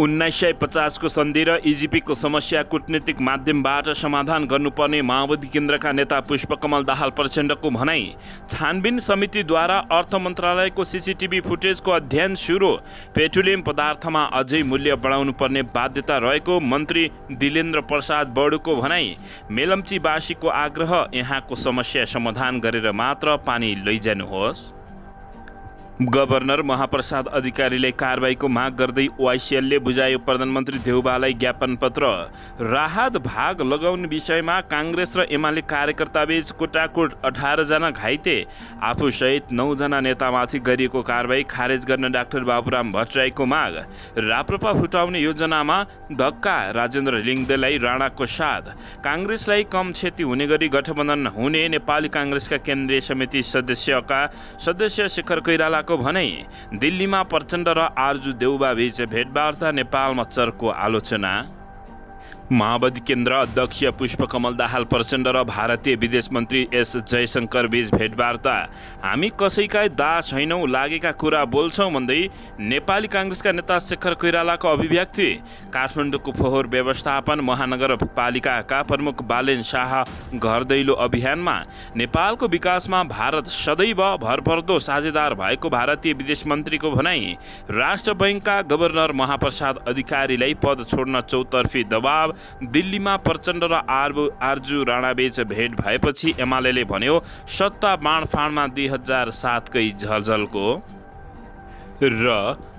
1950 को सन्धि र इजिपीको समस्या कूटनीतिक माध्यमबाट समाधान गर्नुपर्ने माओवादी केन्द्रका नेता पुष्पकमल दाहाल प्रचण्डको भनाई। छानबिन समितिद्वारा अर्थ मन्त्रालयको सीसीटीभी फुटेजको अध्ययन सुरु। पेट्रोलियम पदार्थमा अझै मूल्य बढाउनुपर्ने बाध्यता रहेको मन्त्री दिलेन्द्र प्रसाद बडुको भनाई। मेलम्चीवासीको आग्रह, यहाँको समस्या समाधान गरेर मात्र पानी लैजानुहोस्। गभर्नर महाप्रसाद अधिकारीले कारबाहीको माग गर्दै ओआइसिएलले बुझायो प्रधानमन्त्री देउबालाई ज्ञापन पत्र। राहत भाग लगाउने विषयमा काङ्ग्रेस र एमाले कार्यकर्ताबीच कुटाकुट, 18 जना घाइते। आफूसहित 9 जना नेतामाथि गरिएको कारबाही खारेज गर्न डाक्टर बाबुराम भट्टराईको माग। राप्रपा फुटाउने योजनामा धक्का, राजेन्द्र लिङ्गदेलाई राणाको साथ। काङ्ग्रेसलाई कम क्षति हुने गरी गठबन्धन हुने नेपाली काङ्ग्रेसका केन्द्रीय समिति सदस्य शेखर कोइराला को भनाई। दिल्लीमा प्रचण्ड र आरजु देउबा बीच भेटवार्ता, नेपालमा चर्को आलोचना। माओवादी केन्द्र अध्यक्ष पुष्पकमल दाहाल प्रचण्ड र भारतीय विदेश मन्त्री एस जयशंकर बीच भेटवार्ता। हामी कसैका दास छैनौँ, लागेका कुरा बोल्छौँ भन्दै नेपाली काङ्ग्रेसका नेता शेखर कोइरालाको अभिव्यक्ति। काठमाडौँको फोहोर व्यवस्थापन महानगरपालिकाका प्रमुख बालेन शाह घर दैलो अभियानमा। नेपालको विकासमा भारत सदैव भरपर्दो साझेदार भएको भारतीय विदेश मन्त्रीको भनाई। राष्ट्र बैङ्कका गभर्नर महाप्रसाद अधिकारीलाई पद छोड्न चौतर्फी दबाव। दिल्लीमा प्रचण्ड र आरजु राणाबीच भेट भएपछि एमालेले भन्यो सत्ता बाँडफाँडमा 2007 कै झलझलको। र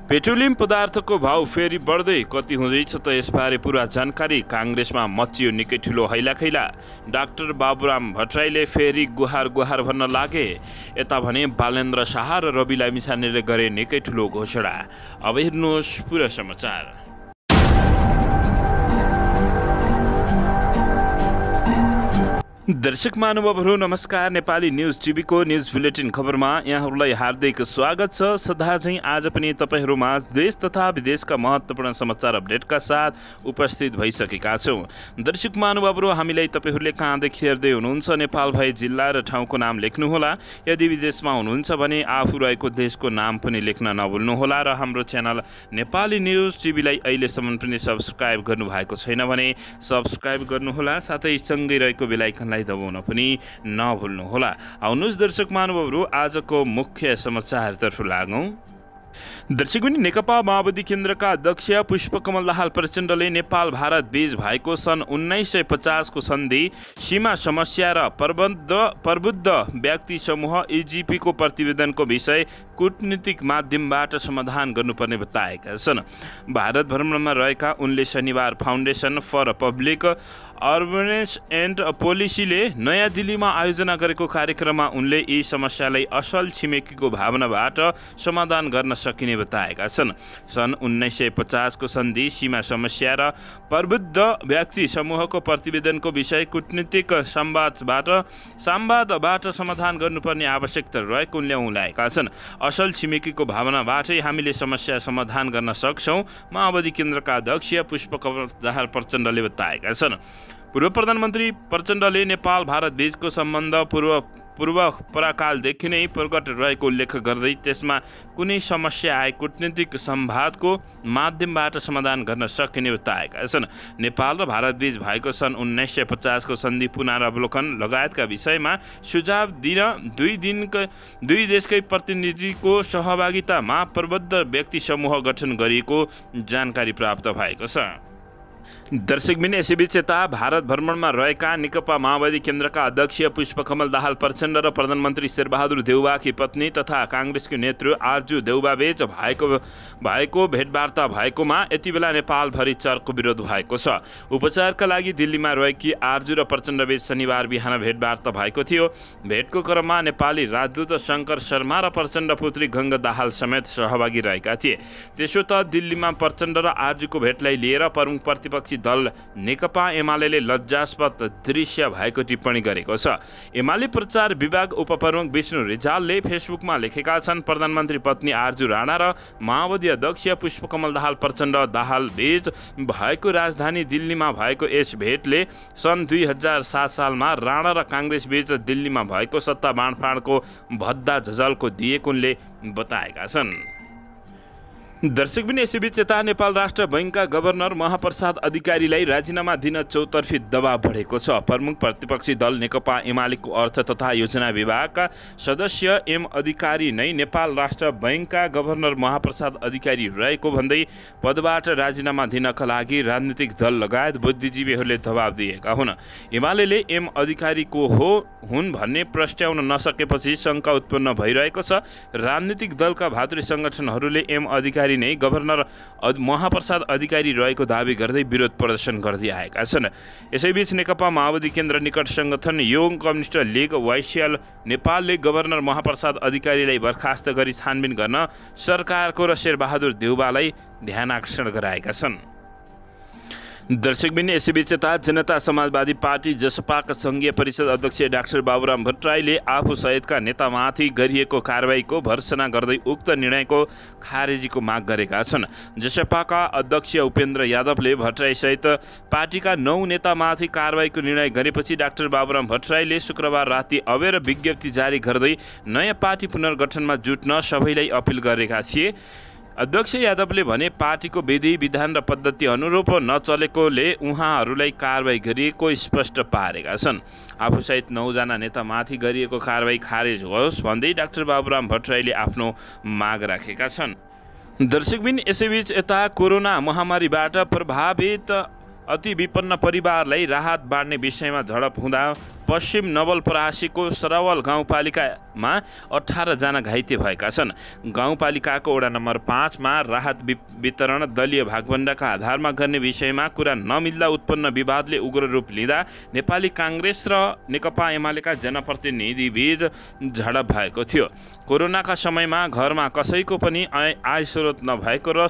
पेट्रोलियम पदार्थको भाउ फेरि बढ्दै कति हुँदैछ त यसबारे पुरा जानकारी। काङ्ग्रेसमा मचियो निकै ठुलो हैलाखैला। डाक्टर बाबुराम भट्टराईले फेरि गुहार भन्न लागे। यता भने बालेन्द्र शाह र रवि लामिछानेले गरे निकै ठुलो घोषणा। अब हेर्नुहोस् पुरा समाचार। दर्शक महानुभावहरू नमस्कार। नेपाली न्युज टिभीको न्युज बुलेटिन खबरमा यहाँहरूलाई हार्दिक स्वागत छ। सदा चाहिँ आज पनि तपाईँहरूमा देश तथा विदेशका महत्त्वपूर्ण समाचार अपडेटका साथ उपस्थित भइसकेका छौँ। दर्शक महानुभावहरू, हामीलाई तपाईँहरूले कहाँदेखि हेर्दै हुनुहुन्छ नेपाल भए जिल्ला र ठाउँको नाम लेख्नुहोला। यदि विदेशमा हुनुहुन्छ भने आफू रहेको देशको नाम पनि लेख्न नभुल्नुहोला। र हाम्रो च्यानल नेपाली न्युज टिभीलाई अहिलेसम्म पनि सब्सक्राइब गर्नुभएको छैन भने सब्सक्राइब गर्नुहोला, साथै सँगै रहेको बेल आइकनलाई दबाउन पनि नभुल्नुहोला। आउनुहोस् दर्शक महानुभावहरू, आजको मुख्य समाचारतर्फ लागौँ। दर्शकबिन नेकपा माओवादी केन्द्रका अध्यक्ष पुष्पकमल दाहाल प्रचण्डले नेपाल भारत बीच भएको सन् 1950 को सन्धि, सीमा समस्या र प्रबुद्ध व्यक्ति समूह इजिपी को प्रतिवेदनको विषय कूटनीतिक माध्यमबाट समाधान गर्नुपर्ने बताएका छन्। भारत भ्रमणमा रहेका उनले शनिबार फाउन्डेसन फर पब्लिक अर्बनेस एन्ड पोलिसीले नयाँ दिल्लीमा आयोजना गरेको कार्यक्रममा उनले यी समस्यालाई असल छिमेकीको भावनाबाट समाधान गर्न सकिने बताएका छन्। सन् 1950 को सन्धि, सीमा समस्या र प्रबुद्ध व्यक्ति समूहको प्रतिवेदनको विषय कूटनीतिक संवादबाट समाधान गर्नुपर्ने आवश्यकता रहेको उनले उल्लेखेका छन्। असल छिमेकीको भावनाबाटै हामीले समस्या समाधान गर्न सक्छौँ, माओवादी केन्द्रका अध्यक्ष पुष्पकमल दाहाल प्रचण्डले बताएका छन्। पूर्व प्रधानमन्त्री प्रचण्डले नेपाल भारत बीचको सम्बन्ध पूर्व पराकालदेखि नै प्रकट रहेको उल्लेख गर्दै त्यसमा कुनै समस्या आए कूटनीतिक संवादको माध्यमबाट समाधान गर्न सकिने बताएका छन्। नेपाल र भारत बीच भएको सन् 1950 को सन्धि पुनरावलोकन लगायतका विषयमा सुझाव दिन दुई देशकै प्रतिनिधिको सहभागितामा प्रबुद्ध व्यक्ति समूह गठन गरिएको जानकारी प्राप्त भएको छ। दर्शकबिन, यसैबीच यता भारत भ्रमणमा रहेका नेकपा माओवादी केन्द्रका अध्यक्ष पुष्पकमल दाहाल प्रचण्ड र प्रधानमन्त्री शेरबहादुर देउबाकी पत्नी तथा काङ्ग्रेसको नेतृत्व आरजु देउबाबीच भएको भेटवार्ता भएकोमा यति बेला नेपालभरि चर्को विरोध भएको छ। उपचारका लागि दिल्लीमा रहेकी आरजु र प्रचण्डबीच शनिबार बिहान भेटवार्ता भएको थियो। भेटको क्रममा नेपाली राजदूत शङ्कर शर्मा र प्रचण्ड पुत्री गङ्गा दाहाल समेत सहभागी रहेका थिए। त्यसो त दिल्लीमा प्रचण्ड र आरजुको भेटलाई लिएर प्रमुख प्रतिपक्षी दल नेकपा एमालेले लज्जास्पद दृश्य भएको टिप्पणी गरेको छ। एमाले प्रचार विभाग उपप्रमुख विष्णु रिजालले फेसबुकमा लेखेका छन्, प्रधानमन्त्री पत्नी आरजु राणा र माओवादी अध्यक्ष पुष्पकमल दाहाल प्रचण्ड दाहाल बीच भएको राजधानी दिल्लीमा भएको यस भेटले सन् 2007 सालमा राणा र काङ्ग्रेस बीच दिल्लीमा भएको सत्ता बाँडफाँडको भद्दा झझल्को दिएको उनले बताएका छन्। दर्शकबिन यसैबीच यता नेपाल राष्ट्र बैंकका गभर्नर महाप्रसाद अधिकारीलाई राजीनामा दिन चौतर्फी दबाव बढेको छ। प्रमुख प्रतिपक्षी दल नेकपा एमालेको अर्थ तथा योजना विभागका सदस्य एम अधिकारी नै नेपाल राष्ट्र बैंकका गभर्नर महाप्रसाद अधिकारी रहेको भन्दै पदबाट राजीनामा दिनका लागि राजनीतिक दल लगायत बुद्धिजीवीहरूले दबाव दिएका हुन्। एमालेले एम अधिकारीको हुन् भन्ने प्रस्ट्याउन नसकेपछि शङ्का उत्पन्न भइरहेको छ। राजनीतिक दलका भातृ सङ्गठनहरूले एम अधिकारी नै गभर्नर महाप्रसाद अधिकारी रहेको दावी गर्दै विरोध प्रदर्शन गर्दै आएका छन्। यसैबीच नेकपा माओवादी केन्द्र निकट संगठन योङ कम्युनिस्ट लिग वाइसिएल नेपालले गभर्नर महाप्रसाद अधिकारीलाई बर्खास्त गरी छानबिन गर्न सरकारको र शेरबहादुर देउवालाई ध्यानाकर्षण गराएका छन्। दर्शकबिन यसैबीच यता जनता समाजवादी पार्टी जसपाका संघीय परिषद अध्यक्ष डाक्टर बाबुराम भट्टराईले आफू सहितका नेतामाथि गरिएको कारबाहीको भर्त्सना गर्दै उक्त निर्णयको खारेजीको माग गरेका छन्। जसपाका अध्यक्ष उपेन्द्र यादवले भट्टराईसहित पार्टीका 9 नेतामाथि कारबाहीको निर्णय गरेपछि डाक्टर बाबुराम भट्टराईले शुक्रबार राति अबेर विज्ञप्ति जारी गर्दै नयाँ पार्टी पुनर्गठनमा जुट्न सबैलाई अपिल गरेका थिए। अध्यक्ष यादवले भने पार्टीको विधि विधान र पद्धति अनुरूप नचलेकोले उहाँहरूलाई कारबाही गरिएको स्पष्ट पारेका छन्। आफूसहित 9 जना नेतामाथि गरिएको कारबाही खारेज होस् भन्दै डाक्टर बाबुराम भट्टराईले आफ्नो माग राखेका छन्। दर्शकबिन यसैबीच यता कोरोना महामारीबाट प्रभावित अति विपन्न परिवारलाई राहत बाँड्ने विषयमा झडप हुँदा पश्चिम नवलपरासीको सरावल गाउँपालिकामा 18 जना घाइते भएका छन्। गाउँपालिकाको वडा नम्बर 5 मा राहत वितरण दलीय भागभण्डाका आधारमा गर्ने विषयमा कुरा नमिल्दा उत्पन्न विवादले उग्र रूप लिँदा नेपाली काङ्ग्रेस र नेकपा एमालेका जनप्रतिनिधि बीच झडप भएको थियो। कोरोनाका समयमा घरमा कसैको पनि आय स्रोत नभएको र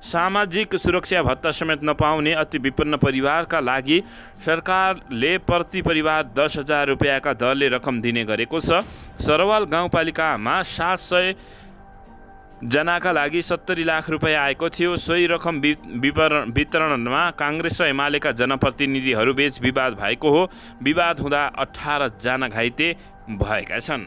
सामाजिक सुरक्षा भत्ता समेत नपाउने अति विपन्न परिवारका लागि सरकारले प्रति परिवार 10,000 रुपियाँका दरले रकम दिने गरेको छ। सरवाल गाउँपालिकामा 700 जनाका लागि 70 लाख रुपियाँ आएको थियो। सोही रकम वितरणमा काङ्ग्रेस र एमालेका जनप्रतिनिधिहरूबीच विवाद भएको हो। विवाद हुँदा 18 जना घाइते भएका छन्।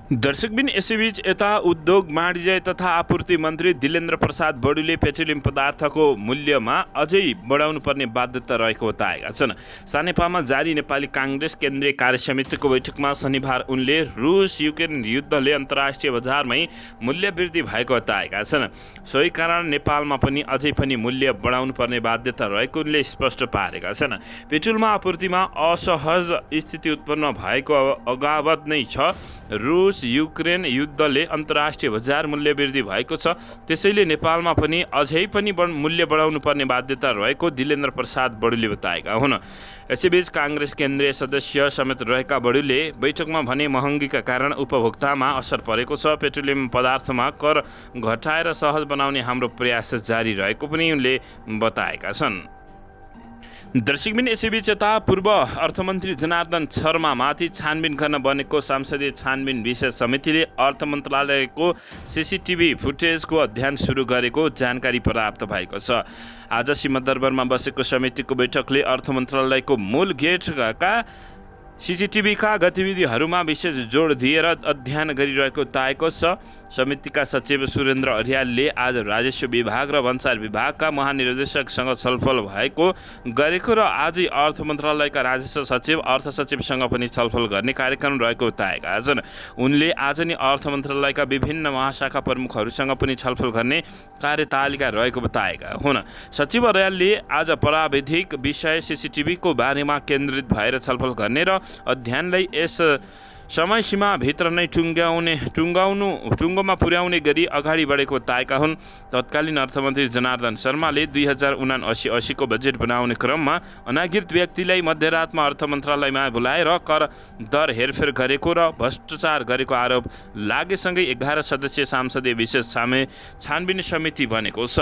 दर्शकबिन यसैबीच यता उद्योग वाणिज्य तथा आपूर्ति मन्त्री दिलेन्द्र प्रसाद बडुले पेट्रोलियम पदार्थको मूल्यमा अझै बढाउनु पर्ने बाध्यता रहेको बताएका छन्। सानेपामा जारी नेपाली काङ्ग्रेस केन्द्रीय कार्यसमितिको बैठकमा शनिबार उनले रुस युक्रेन युद्धले अन्तर्राष्ट्रिय बजारमै मूल्य वृद्धि भएको बताएका छन्। सोही कारण नेपालमा पनि अझै पनि मूल्य बढाउनु पर्ने बाध्यता रहेको उनले स्पष्ट पारेका छन्। पेट्रोलमा आपूर्तिमा असहज स्थिति उत्पन्न भएको अगावत नै छ। रुस युक्रेन युद्धले अन्तर्राष्ट्रिय बजार मूल्य वृद्धि भएको छ, त्यसैले नेपालमा पनि अझै पनि मूल्य बढाउनु पर्ने बाध्यता रहेको दिलेन्द्र प्रसाद बडुले बताएका हुन्। यसैबीच काङ्ग्रेस केन्द्रीय सदस्य समेत रहेका बडुले बैठकमा भने महँगीका कारण उपभोक्तामा असर परेको छ। पेट्रोलियम पदार्थमा कर घटाएर सहज बनाउने हाम्रो प्रयास जारी रहेको पनि उनले बताएका छन्। दर्शकबिन यसैबीच यता पूर्व अर्थमन्त्री जनार्दन शर्मामाथि छानबिन गर्न बनेको संसदीय छानबिन विशेष समितिले अर्थ मन्त्रालयको सीसीटीभी फुटेजको अध्ययन सुरु गरेको जानकारी प्राप्त भएको छ। आज सिंहदरबारमा बसेको समितिको बैठकले अर्थ मन्त्रालयको मूल गेटका सीसीटीभीका गतिविधिहरूमा विशेष जोड दिएर अध्ययन गरिरहेको बताएको छ। समितिका सचिव सुरेन्द्र अर्यालले आज राजस्व विभाग र भन्सार विभागका महानिर्देशकसँग छलफल गरेको र आजै अर्थ मन्त्रालयका राजस्व सचिव अर्थ सचिवसँग पनि छलफल गर्ने कार्यक्रम रहेको बताएका छन्। उनले आज नै अर्थ मन्त्रालयका विभिन्न महाशाखा प्रमुखहरूसँग पनि छलफल गर्ने कार्यतालिका रहेको बताएका हुन्। सचिव अर्यालले आज प्राविधिक विषय सीसीटीभीको बारेमा केन्द्रित भएर छलफल गर्ने र अध्ययनलाई यस समय सीमाभित्र नै टुङ्गोमा पुर्याउने गरी अगाडि बढेको बताएका हुन्। तत्कालीन अर्थमन्त्री जनार्दन शर्माले 2079-80 को बजेट बनाउने क्रममा अनागृत व्यक्तिलाई मध्यरातमा अर्थ मन्त्रालयमा बोलाएर कर दर हेरफेर गरेको र भ्रष्टाचार गरेको आरोप लागेसँगै 11 सदस्यीय संसदीय विशेष छानबिन समिति बनेको छ।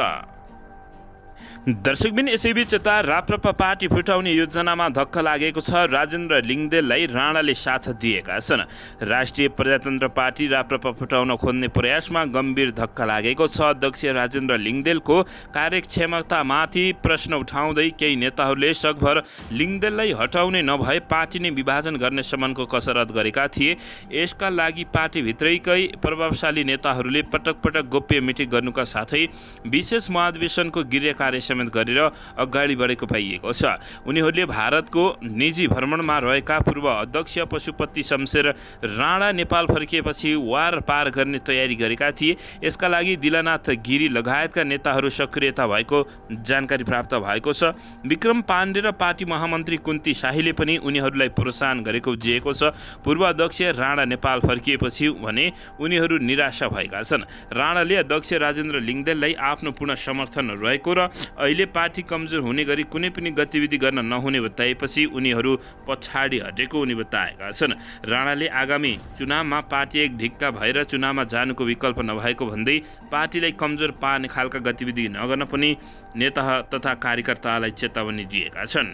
दर्शकबिन यसैबीच यता राप्रपा पार्टी फुटाउने योजनामा धक्का लागेको छ। राजेन्द्र लिङ्गदेललाई राणाले साथ दिएका छन्। राष्ट्रिय प्रजातन्त्र पार्टी राप्रपा फुटाउन खोज्ने प्रयासमा गम्भीर धक्का लागेको छ। अध्यक्ष राजेन्द्र लिङ्गदेलको कार्यक्षमतामाथि प्रश्न उठाउँदै केही नेताहरूले सकभर लिङ्गदेललाई हटाउने नभए पार्टी नै विभाजन गर्ने सम्मको कसरत गरेका थिए। यसका लागि पार्टीभित्रैकै प्रभावशाली नेताहरूले पटक पटक गोप्य मिटिङ गर्नुका साथै विशेष महाधिवेशनको गृह कार्य समेत गरेर अगाडि बढेको पाइएको छ। उनीहरूले भारतको निजी भ्रमणमा रहेका पूर्व अध्यक्ष पशुपति शमशेर राणा नेपाल फर्किएपछि वार पार गर्ने तयारी गरेका थिए। यसका लागि दिलानाथ गिरी लगायतका नेताहरू सक्रियता भएको जानकारी प्राप्त भएको छ। विक्रम पाण्डे र पार्टी महामन्त्री कुन्ती शाहीले पनि उनीहरूलाई प्रोत्साहन गरेको उब्जिएको छ। पूर्व अध्यक्ष राणा नेपाल फर्किएपछि भने उनीहरू निराशा भएका छन्। राणाले अध्यक्ष राजेन्द्र लिङ्गदेललाई आफ्नो पूर्ण समर्थन रहेको र अहिले पार्टी कमजोर हुने गरी कुनै पनि गतिविधि गर्न नहुने बताएपछि उनीहरू पछाडि हटेको उनी बताएका छन्। राणाले आगामी चुनावमा पार्टी एक ढिक्का भएर चुनावमा जानुको विकल्प नभएको भन्दै पार्टीलाई कमजोर पार्ने खालका गतिविधि नगर्न पनि नेता तथा कार्यकर्तालाई चेतावनी दिएका छन्।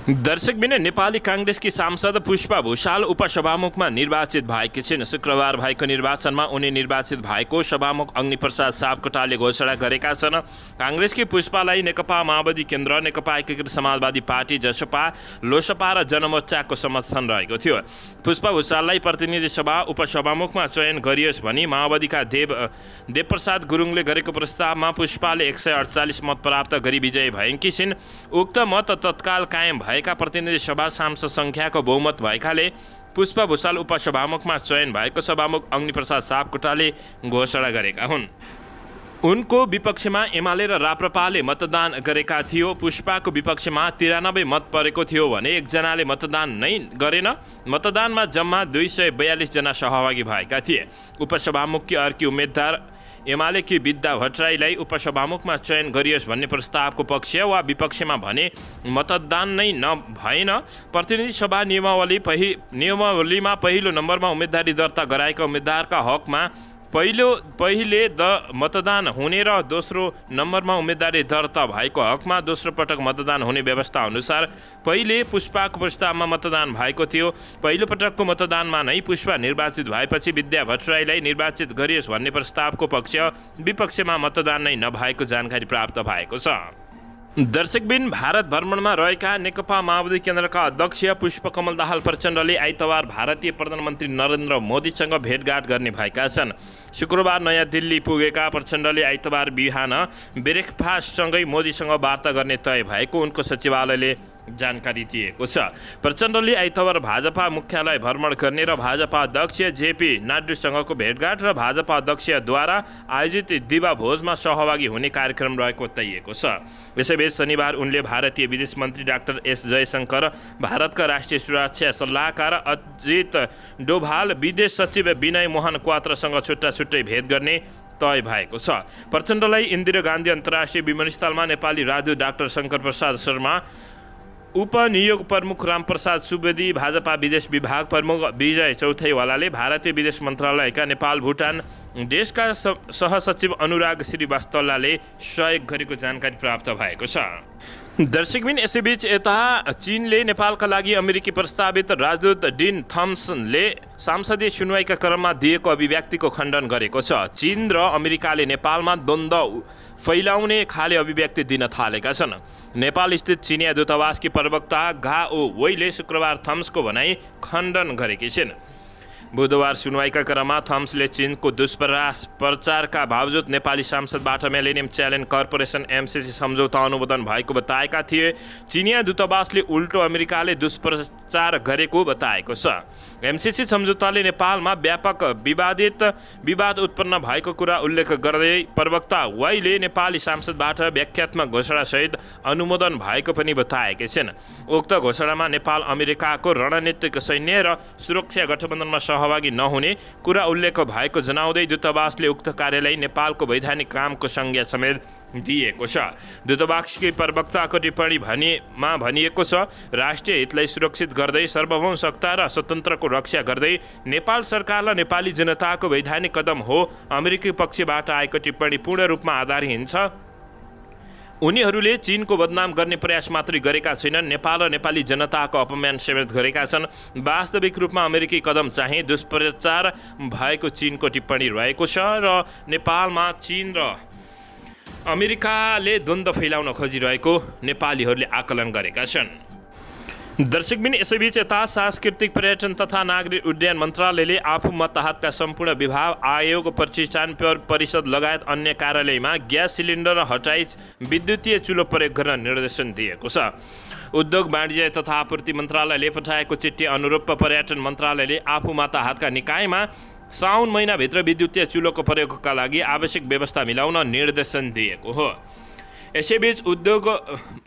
दर्शकबिन नेपाली काङ्ग्रेसकी सांसद पुष्पा भुषाल उपसभामुखमा निर्वाचित भएकी छिन्। शुक्रबार भएको निर्वाचनमा उनी निर्वाचित भएको सभामुख अग्निप्रसाद सापकोटाले घोषणा गरेका छन्। काङ्ग्रेसकी पुष्पालाई नेकपा माओवादी केन्द्र, नेकपा एकीकृत समाजवादी पार्टी, जसपा, लोसपा र जनमोर्चाको समर्थन रहेको थियो। पुष्पा भुषाललाई प्रतिनिधि सभा उपसभामुखमा चयन गरियोस् भनी माओवादीका देवप्रसाद गुरुङले गरेको प्रस्तावमा पुष्पाले 148 मत प्राप्त गरी विजयी भएकी छिन्। उक्त मत तत्काल कायम भएका प्रतिनिधि सभा सांसद सङ्ख्याको बहुमत भएकाले पुष्पा भुषाल उपसभामुखमा चयन भएको सभामुख अग्निप्रसाद सापकोटाले घोषणा गरेका हुन्। उनको विपक्षमा एमाले र राप्रपाले मतदान गरेका थियो। पुष्पाको विपक्षमा 93 मत परेको थियो भने एकजनाले मतदान नै गरेन। मतदानमा जम्मा 242 जना सहभागी भएका थिए। उपसभामुखकी अर्की उम्मेद्वार एमालेकी विद्या भट्टराईलाई उपसभामुखमा चयन गरियोस् भन्ने प्रस्तावको पक्ष वा विपक्षमा भने मतदान नै नभएन। प्रतिनिधि सभा नियमावलीमा पहिलो नम्बरमा उम्मेदवारी दर्ता गराएका उम्मेदवारका हकमा पहिले मतदान हुने र दोस्रो नम्बरमा उम्मेदवारी दर्ता भएको हकमा दोस्रो पटक मतदान हुने व्यवस्था अनुसार पहिले पुष्पाको प्रस्तावमा मतदान भएको थियो। पहिलो पटकको मतदानमा नै पुष्पा निर्वाचित भएपछि विद्या भट्टराईलाई निर्वाचित गरियोस् भन्ने प्रस्तावको पक्ष विपक्षमा मतदान नै नभएको जानकारी प्राप्त भएको छ। दर्शकबिन भारत भ्रमणमा रहेका नेकपा माओवादी केन्द्रका अध्यक्ष पुष्पकमल दाहाल प्रचण्डले आइतबार भारतीय प्रधानमन्त्री नरेन्द्र मोदीसँग भेटघाट गर्ने भएका छन्। शुक्रबार नयाँ दिल्ली पुगेका प्रचण्डले आइतबार बिहान ब्रेकफास्टसँगै मोदीसँग वार्ता गर्ने तय भएको उनको सचिवालयले जानकारी दिएको छ। प्रचण्डले आइतबार भाजपा मुख्यालय भ्रमण गर्ने र भाजपा अध्यक्ष जेपी नायडूसँगको भेटघाट र भाजपा अध्यक्षद्वारा आयोजित दिवा भोजमा सहभागी हुने कार्यक्रम रहेको बताइएको छ। यसैबीच शनिबार उनले भारतीय विदेश मन्त्री डाक्टर एस जयशङ्कर, भारतका राष्ट्रिय सुरक्षा सल्लाहकार अजित डोभाल, विदेश सचिव विनय मोहन क्वात्रसँग छुट्टा छुट्टै भेट गर्ने तय भएको छ। प्रचण्डलाई इन्दिरा गान्धी अन्तर्राष्ट्रिय विमानस्थलमा नेपाली राजदूत डाक्टर शङ्कर प्रसाद शर्मा, उपनियोग प्रमुख रामप्रसाद सुवेदी, भाजपा विदेश विभाग प्रमुख विजय चौथैवालाले भारतीय विदेश मन्त्रालयका नेपाल भुटान देशका सहसचिव अनुराग श्रीवास्तवले सहयोग गरेको जानकारी प्राप्त भएको छ। दर्शकबिन यसैबीच यता चीनले नेपालका लागि अमेरिकी प्रस्तावित राजदूत डिन थम्सनले संसदीय सुनवाईका क्रममा दिएको अभिव्यक्तिको खण्डन गरेको छ। चीन र अमेरिकाले नेपालमा द्वन्द्व फैलाउने खाले अभिव्यक्ति दिन थालेका छन्। नेपाल स्थित चिनिया दूतावासकी प्रवक्ता गाओ वेले शुक्रबार थम्सको भनाई खण्डन गरेकी छिन्। बुधबार सुनवाईका क्रममा थम्सले चीनको दुष्प्रचारका बावजुद नेपाली सांसदबाट मिलेनियम च्यालेन्ज कर्पोरेसन एमसीसी सम्झौता अनुमोदन भएको बताएका थिए। चिनिया दूतावासले उल्टो अमेरिकाले दुष्प्रचार गरेको बताएको छ। एमसीसी सम्झौताले नेपालमा व्यापक विवाद उत्पन्न भएको कुरा उल्लेख गर्दै प्रवक्ता वाइले नेपाली सांसदबाट व्याख्यात्मक घोषणासहित अनुमोदन भएको पनि बताएका छिन्। उक्त घोषणामा नेपाल अमेरिकाको रणनीतिक सैन्य र सुरक्षा गठबन्धनमा सहभागी नहुने कुरा उल्लेख भएको जनाउँदै दूतावासले उक्त कार्यलाई नेपालको वैधानिक कामको संज्ञा समेत दिएको छ। दूतावासकी प्रवक्ताको टिप्पणीमा भनिएको छ, राष्ट्रिय हितलाई सुरक्षित गर्दै सार्वभौम सत्ता र स्वतन्त्रको रक्षा गर्दै नेपाल सरकार र नेपाली जनताको वैधानिक कदम हो। अमेरिकी पक्षबाट आएको टिप्पणी पूर्ण रूपमा आधारहीन छ। उनीहरूले चीनको बदनाम गर्ने प्रयास मात्रै गरेका छैनन्, नेपाल र नेपाली जनताको अपमान समेत गरेका छन्। वास्तविक रूपमा अमेरिकी कदम चाहिँ दुष्प्रचार भएको चीनको टिप्पणी रहेको छ र नेपालमा चीन र अमेरिकाले द्वन्द्व फैलाउन खोजिरहेको नेपालीहरूले आकलन गरेका छन्। दर्शकबिन, यसैबीच यता सांस्कृतिक पर्यटन तथा नागरिक उड्डयन मन्त्रालयले आफू मतहतका सम्पूर्ण विभाग, आयोग, प्रतिष्ठान, परिषद लगायत अन्य कार्यालयमा ग्यास सिलिन्डर हटाई विद्युतीय चुलो प्रयोग गर्न निर्देशन दिएको छ। उद्योग, वाणिज्य तथा आपूर्ति मन्त्रालयले पठाएको चिठी अनुरूप पर्यटन मन्त्रालयले आफू मतहतका निकायमा साउन महिनाभित्र विद्युतीय चुलोको प्रयोगका लागि आवश्यक व्यवस्था मिलाउन निर्देशन दिएको हो। यसैबीच उद्योग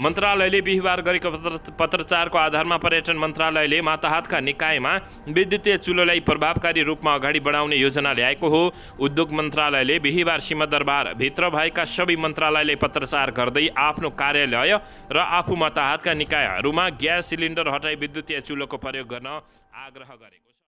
मन्त्रालयले बिहिबार गरेको पत्रचारको आधारमा पर्यटन मन्त्रालयले माताहतका निकायमा विद्युतीय चुलोलाई प्रभावकारी रूपमा अगाडि बढाउने योजना ल्याएको हो। उद्योग मन्त्रालयले बिहिबार सिंहदरबार भित्र भएका सबै मन्त्रालयले पत्रचार गर्दै आफ्नो कार्यालय र आफू माताहतका निकायहरूमा ग्यास सिलिन्डर हटाई विद्युतीय चुलोको प्रयोग गर्न आग्रह गरेको